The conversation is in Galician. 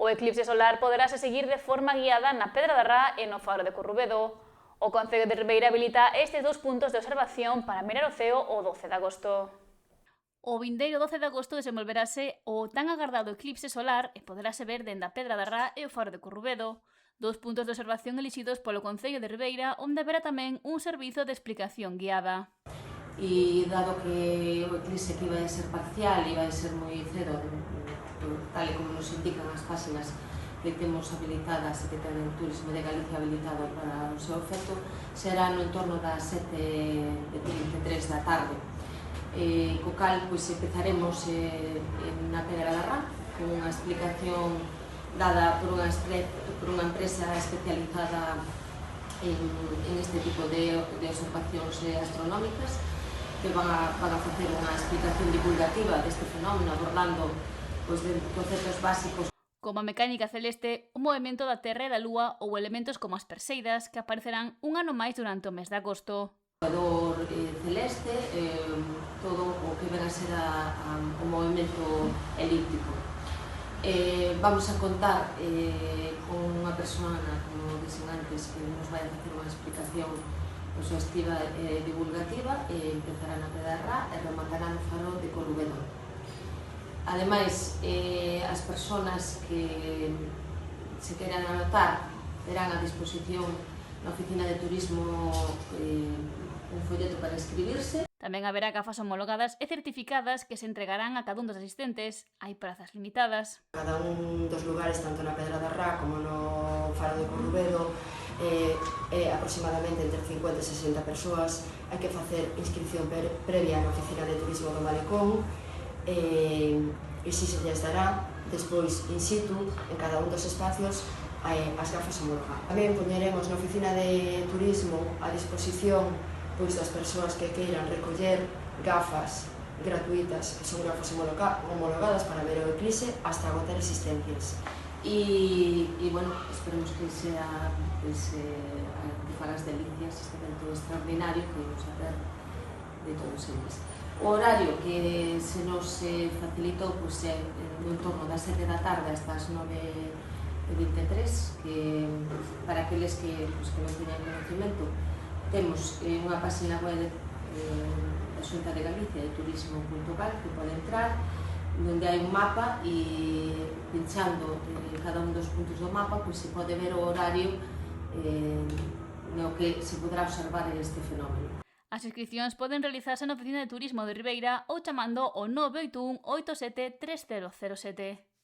O eclipse solar poderase seguir de forma guiada na Pedra da Rá e no Faro de Corrubedo. O Concello de Ribeira habilita estes dous puntos de observación para mirar o ceo o 12 de agosto. O vindeiro 12 de agosto desenvolverase o tan agardado eclipse solar e poderase ver dende a Pedra da Rá e o Faro de Corrubedo, dous puntos de observación elixidos polo Concello de Ribeira, onde haberá tamén un servizo de explicación guiada. E dado que o eclipse que iba a ser parcial e iba a ser moi cedo, tal e como nos indican as páxinas que temos habilitadas e que ten o Turismo de Galicia habilitado para o seu efecto, será no entorno das 7:23 da tarde. Co cal, empezaremos na Pedra da Rá, con unha explicación dada por unha empresa especializada en este tipo de observacións astronómicas, que van a facer unha explicación divulgativa deste fenómeno, abordando conceptos básicos como a mecánica celeste, o movimento da Terra e da Lúa ou elementos como as Perseidas, que aparecerán un ano máis durante o mes de agosto. O ecuador celeste, todo o que ven a ser o movimento elíptico. Vamos a contar con unha persona, como dixen antes, que nos vai a facer unha explicación exhaustiva divulgativa, empezará na Pedra da Rá e rematará no Faro de Corrubedo. Ademais, as persoas que se queran anotar terán a disposición na Oficina de Turismo un folleto para inscribirse. Tamén haberá gafas homologadas e certificadas que se entregarán a cada un dos asistentes. Hai prazas limitadas. Cada un dos lugares, tanto na Pedra da Rá como no Faro de Corrubedo, aproximadamente entre 50 e 60 persoas. Hai que facer inscripción previa na Oficina de Turismo do Malecón, e si se lles dará despois in situ en cada un dos espacios as gafas homologadas. Tamén poñeremos na Oficina de Turismo a disposición das persoas que queiran recoller gafas gratuitas, que son gafas homologadas para ver o eclipse hasta agotar existencias. E bueno, esperemos que sea que fagas delicias este evento extraordinario que vamos a ver de todos eles. O horario que se nos facilitou é no entorno das 7 da tarde hasta as 9:23, que para aqueles que non teñan conocimento, temos unha página web da Xunta de Galicia, de turismo.gal, que pode entrar, onde hai un mapa e pinchando cada un dos puntos do mapa se pode ver o horario no que se podrá observar este fenómeno. As inscripcións poden realizarse na Oficina de Turismo de Ribeira ou chamando ao 981 87 3007.